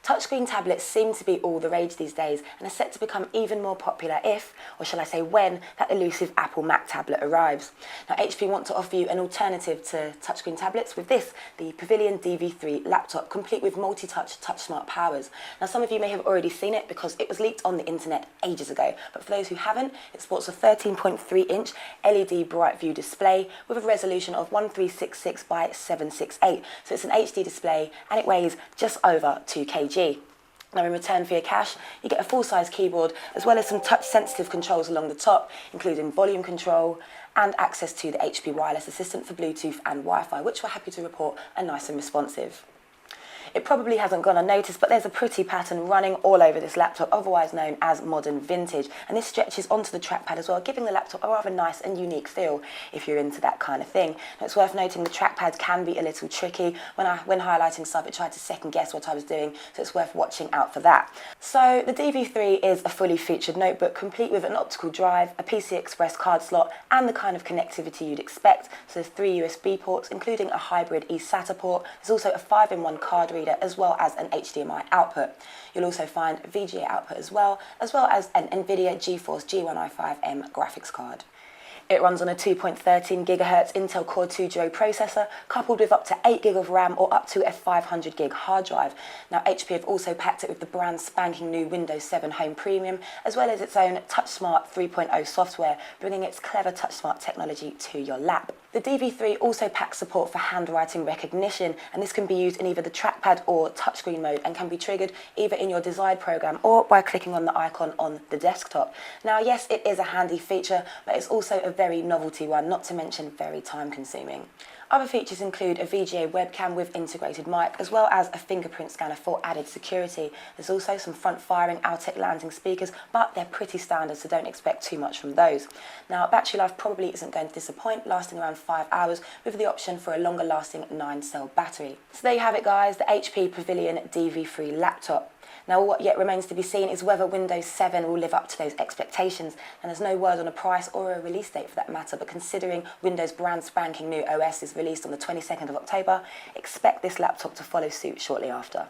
Touchscreen tablets seem to be all the rage these days and are set to become even more popular if, or shall I say when, that elusive Apple Mac tablet arrives. Now HP want to offer you an alternative to touchscreen tablets with this, the Pavillion DV3 laptop, complete with multi-touch TouchSmart powers. Now some of you may have already seen it because it was leaked on the internet ages ago, but for those who haven't, it sports a 13.3-inch LED bright view display with a resolution of 1366 by 768, so it's an HD display and it weighs just over 2 kg. Now in return for your cash, you get a full-size keyboard as well as some touch-sensitive controls along the top, including volume control and access to the HP wireless assistant for Bluetooth and Wi-Fi, which we're happy to report are nice and responsive. It probably hasn't gone unnoticed, but there's a pretty pattern running all over this laptop, otherwise known as modern vintage, and this stretches onto the trackpad as well, giving the laptop a rather nice and unique feel if you're into that kind of thing. Now, it's worth noting the trackpad can be a little tricky. When highlighting stuff, it tried to second guess what I was doing, so it's worth watching out for that. So the DV3 is a fully featured notebook, complete with an optical drive, a PCI Express card slot, and the kind of connectivity you'd expect. So there's 3 USB ports, including a hybrid eSATA port. There's also a 5-in-1 card reader, as well as an HDMI output. You'll also find VGA output as well as an NVIDIA GeForce G1i5M graphics card. It runs on a 2.13 GHz Intel Core 2 Duo processor, coupled with up to 8 GB of RAM or up to a 500 GB hard drive. Now HP have also packed it with the brand spanking new Windows 7 Home Premium, as well as its own TouchSmart 3.0 software, bringing its clever TouchSmart technology to your lap. The DV3 also packs support for handwriting recognition, and this can be used in either the trackpad or touchscreen mode and can be triggered either in your desired program or by clicking on the icon on the desktop. Now yes, it is a handy feature, but it's also a very novelty one, not to mention very time consuming. Other features include a VGA webcam with integrated mic, as well as a fingerprint scanner for added security. There's also some front-firing Altec landing speakers, but they're pretty standard, so don't expect too much from those. Now, battery life probably isn't going to disappoint, lasting around 5 hours, with the option for a longer-lasting 9-cell battery. So there you have it, guys, the HP Pavillion DV3 laptop. Now, what yet remains to be seen is whether Windows 7 will live up to those expectations, and there's no word on a price or a release date for that matter, but considering Windows' brand spanking new OS is released on the 22nd of October, expect this laptop to follow suit shortly after.